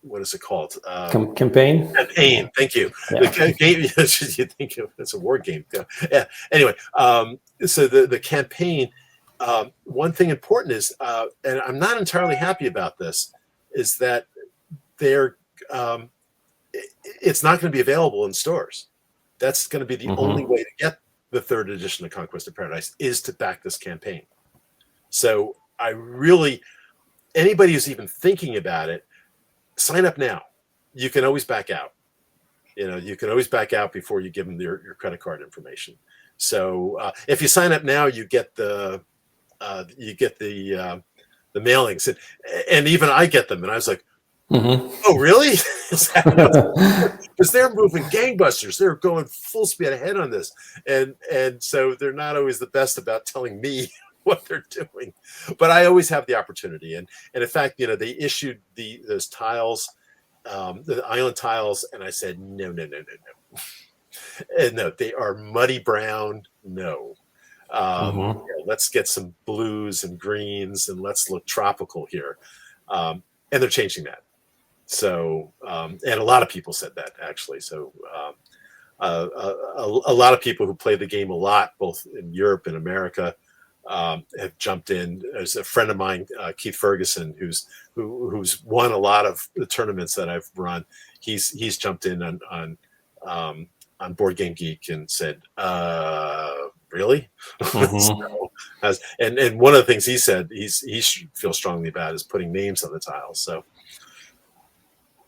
what is it called? Campaign. Campaign. Thank you. Yeah. The game. You think it's a war game? Yeah. Anyway, so the campaign. One thing important is, and I'm not entirely happy about this, is that it's not going to be available in stores. That's going to be the only way to get the 3rd edition of Conquest of Paradise is to back this campaign. So anybody who's even thinking about it, sign up now. You can always back out. You can always back out before you give them your credit card information. So if you sign up now, you get the mailings, and even I get them, and I was like, oh, really? Because they're moving gangbusters. They're going full speed ahead on this. And so they're not always the best about telling me what they're doing. But I always have the opportunity. And in fact, they issued those tiles, the island tiles, and I said, no. And no, they are muddy brown. No. Let's get some blues and greens, and let's look tropical here. And they're changing that. So, and a lot of people said that, actually. So a lot of people who play the game a lot, both in Europe and America, have jumped in. There's a friend of mine, Keith Ferguson, who's won a lot of the tournaments that I've run. He's jumped in on BoardGameGeek and said, really? So, and one of the things he said he feels strongly about is putting names on the tiles. So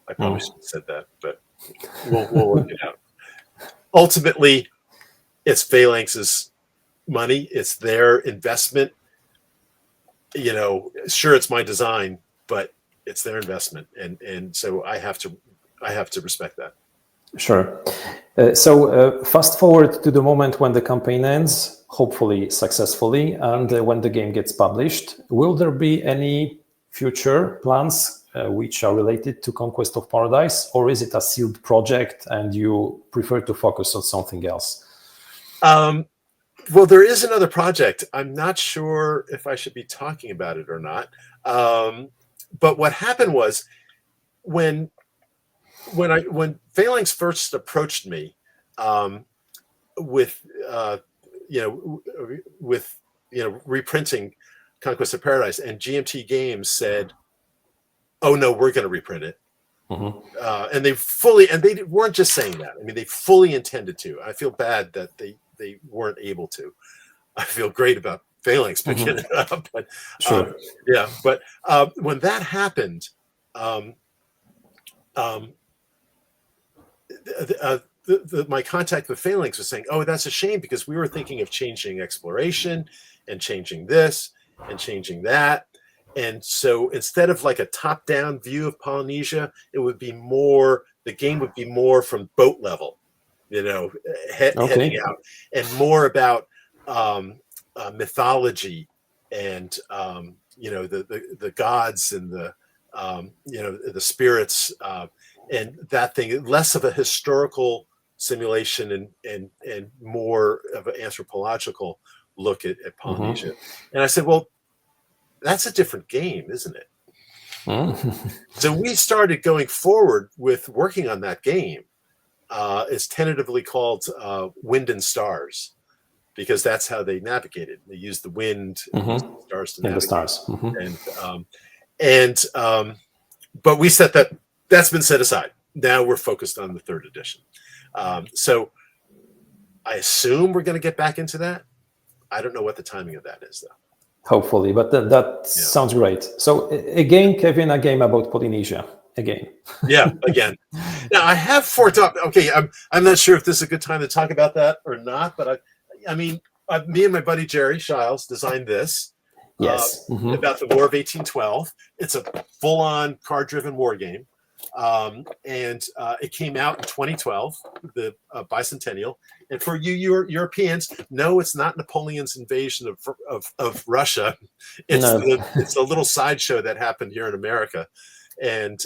I probably shouldn't have said that, but we'll work it out. Ultimately, it's Phalanx's money. It's their investment. Sure, it's my design, but it's their investment, and so I have to respect that. Sure. So fast forward to the moment when the campaign ends, hopefully successfully, and when the game gets published. Will there be any future plans which are related to Conquest of Paradise, or is it a sealed project and you prefer to focus on something else? Well, there is another project. I'm not sure if I should be talking about it or not. But what happened was when Phalanx first approached me with reprinting Conquest of Paradise, and GMT Games said, oh no, we're going to reprint it. Mm-hmm. And they weren't just saying that. I mean, they fully intended to. I feel bad that they weren't able to. I feel great about Phalanx picking it up, but Sure. yeah. But when that happened, my contact with Phalanx was saying, "Oh, that's a shame because we were thinking of changing exploration and changing this and changing that." And so instead of like a top-down view of Polynesia, it would be more, the game would be more from boat level, heading out, and more about mythology and the gods and the spirits and that thing, less of a historical simulation and more of an anthropological look at Polynesia. And I said, well, that's a different game, isn't it? So we started going forward with working on that game. It's tentatively called Wind and Stars, because that's how they navigated. They used the wind and the stars to navigate. And the stars. But we set that's been set aside. Now we're focused on the third edition. So I assume we're going to get back into that. I don't know what the timing of that is, though. Hopefully, but that sounds great. So again, Kevin, a game about Polynesia. Again. Yeah, again. Now I have forked up. Okay, I'm not sure if this is a good time to talk about that or not, but I mean, me and my buddy Jerry Shiles designed this. Yes. About the War of 1812. It's a full-on card-driven war game. And it came out in 2012, the bicentennial. And for you Europeans, no, it's not Napoleon's invasion of Russia. It's a little sideshow that happened here in America, and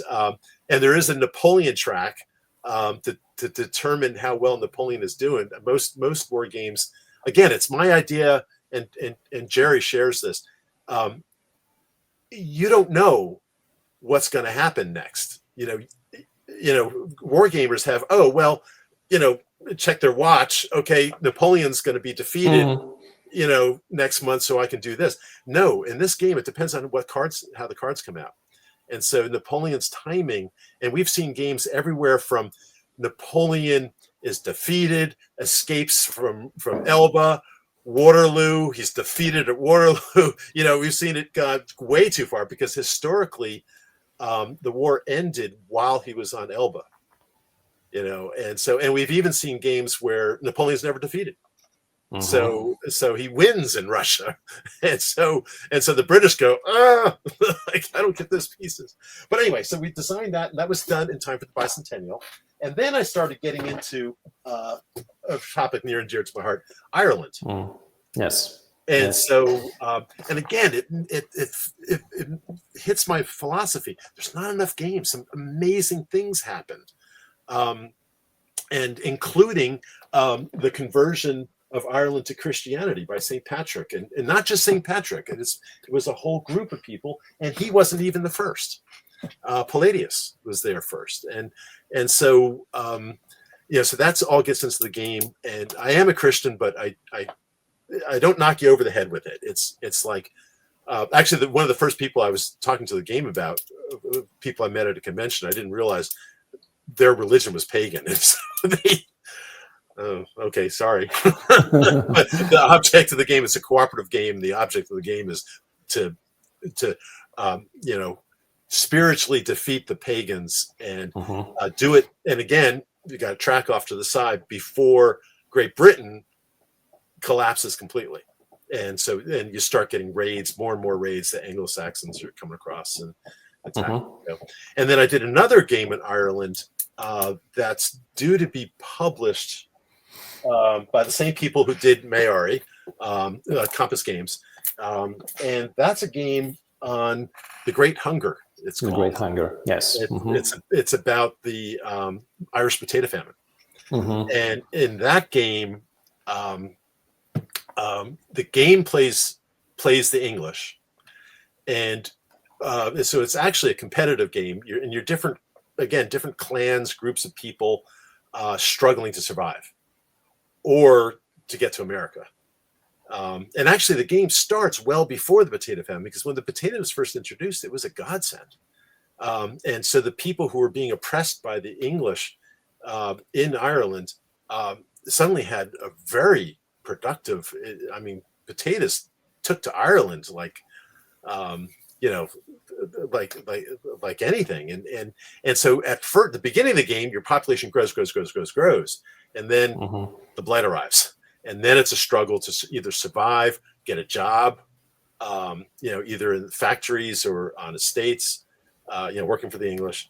there is a Napoleon track to determine how well Napoleon is doing. Most war games, again, it's my idea, and Jerry shares this. You don't know what's going to happen next. War gamers have, check their watch. Okay, Napoleon's going to be defeated, next month, so I can do this. No, in this game, it depends on how the cards come out. And so Napoleon's timing, and we've seen games everywhere from Napoleon is defeated, escapes from Elba, Waterloo, he's defeated at Waterloo. We've seen it go way too far, because historically, the war ended while he was on Elba, and we've even seen games where Napoleon's never defeated. So he wins in Russia, and so the British go, I don't get those pieces. But anyway, so we designed that, and that was done in time for the bicentennial. And then I started getting into a topic near and dear to my heart, Ireland. Yes. And so, and again, it hits my philosophy. There's not enough games. Some amazing things happened, and including the conversion of Ireland to Christianity by St. Patrick, and not just St. Patrick. It was a whole group of people, and he wasn't even the first. Palladius was there first, and so so that's all gets into the game. And I am a Christian, but I don't knock you over the head with it. It's like actually one of the first people I was talking to the game about, people I met at a convention, I didn't realize their religion was pagan. And so okay, sorry. But the object of the game is a cooperative game. The object of the game is to spiritually defeat the pagans and do it. And again, you got to track off to the side before Great Britain collapses completely. And so then you start getting raids, more and more raids that Anglo-Saxons are coming across and attacking. And then I did another game in Ireland that's due to be published by the same people who did Maori, Compass Games. And that's a game on the Great Hunger. It's called. The Great Hunger, yes. It's about the Irish potato famine. And in that game, the game plays the English, and so it's actually a competitive game. You're different clans, groups of people struggling to survive or to get to America. And actually, the game starts well before the potato famine, because when the potato was first introduced, it was a godsend. And so the people who were being oppressed by the English in Ireland suddenly had a very productive, I mean, potatoes took to Ireland like, you know, like anything. And so at first, the beginning of the game, your population grows. And then the blight arrives. And then it's a struggle to either survive, get a job, you know, either in factories or on estates, you know, working for the English,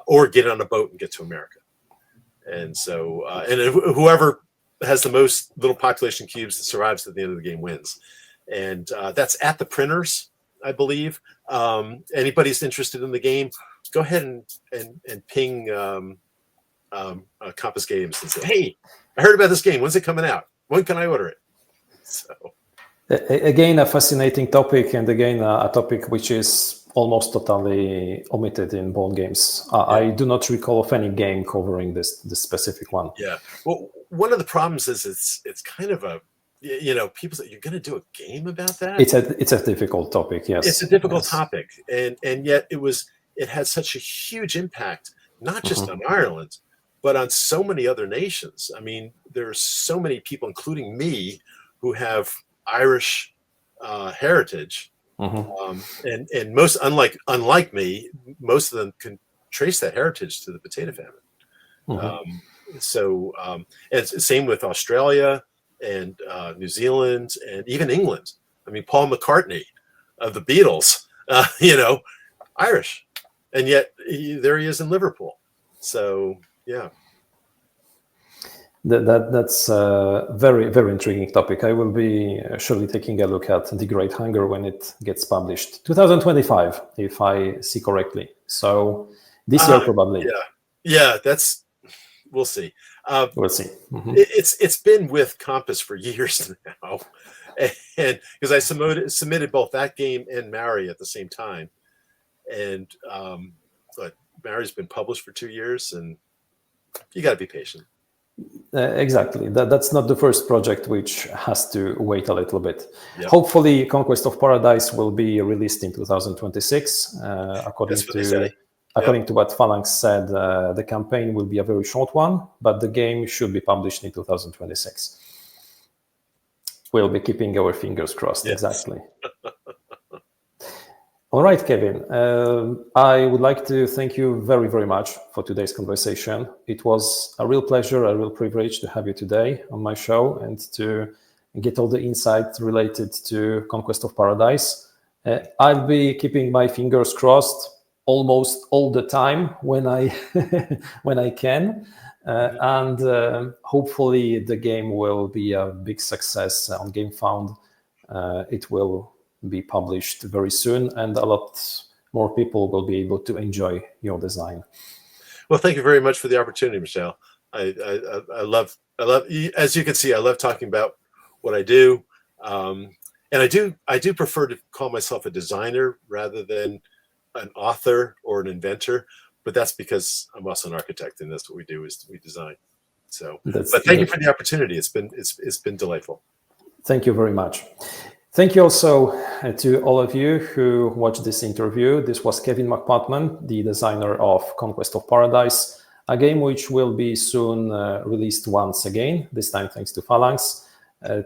or get on a boat and get to America. And so, and whoever has the most little population cubes that survives at the end of the game wins. And that's at the printers, I believe. Anybody's interested in the game, go ahead and ping Compass Games and say, hey, I heard about this game. When's it coming out? When can I order it? So again, a fascinating topic, and again, a topic which is almost totally omitted in board games. I do not recall of any game covering this specific one. Yeah. Well, one of the problems is it's kind of a, you know, people say, you're going to do a game about that? It's a difficult topic, yes. It's a difficult topic. And yet it had such a huge impact, not just on Ireland, but on so many other nations. I mean, there's so many people, including me, who have Irish heritage. And most, unlike me, most of them can trace that heritage to the potato famine. And same with Australia and New Zealand and even England. I mean, Paul McCartney of the Beatles, you know, Irish, and yet there he is in Liverpool. So yeah. That's a very, very intriguing topic. I will be surely taking a look at The Great Hunger when it gets published. 2025, if I see correctly. So this year probably. Yeah, we'll see. We'll see. It's been with Compass for years now, and because I submitted both that game and Mary at the same time, and but Mary's been published for 2 years, and you got to be patient. Exactly. That's not the first project which has to wait a little bit. Yep. Hopefully, Conquest of Paradise will be released in 2026, according to what Phalanx said. The campaign will be a very short one, but the game should be published in 2026. We'll be keeping our fingers crossed. Yes. Exactly. All right, Kevin. I would like to thank you very, very much for today's conversation. It was a real pleasure, a real privilege to have you today on my show and to get all the insights related to Conquest of Paradise. I'll be keeping my fingers crossed almost all the time when I when I can, and hopefully the game will be a big success on Gamefound. It will be published very soon, and a lot more people will be able to enjoy your design. Well, thank you very much for the opportunity, Michelle. I love, as you can see, I love talking about what I do, and I do prefer to call myself a designer rather than an author or an inventor. But that's because I'm also an architect, and that's what we do, is we design. So, but thank you for the opportunity. It's been delightful. Thank you very much. Thank you also to all of you who watched this interview. This was Kevin McPartland, the designer of Conquest of Paradise, a game which will be soon released once again, this time thanks to Phalanx.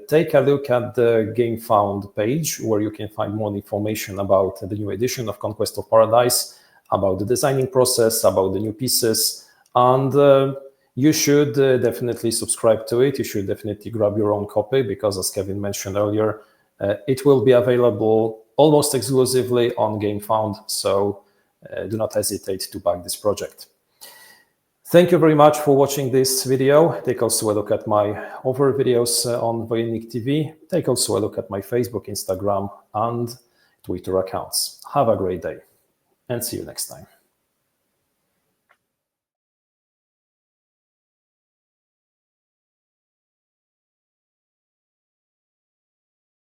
Take a look at the Gamefound page, where you can find more information about the new edition of Conquest of Paradise, about the designing process, about the new pieces, and you should definitely subscribe to it. You should definitely grab your own copy, because as Kevin mentioned earlier, it will be available almost exclusively on Gamefound, so do not hesitate to back this project. Thank you very much for watching this video. Take also a look at my other videos on BoardGameGeek TV. Take also a look at my Facebook, Instagram, and Twitter accounts. Have a great day, and see you next time.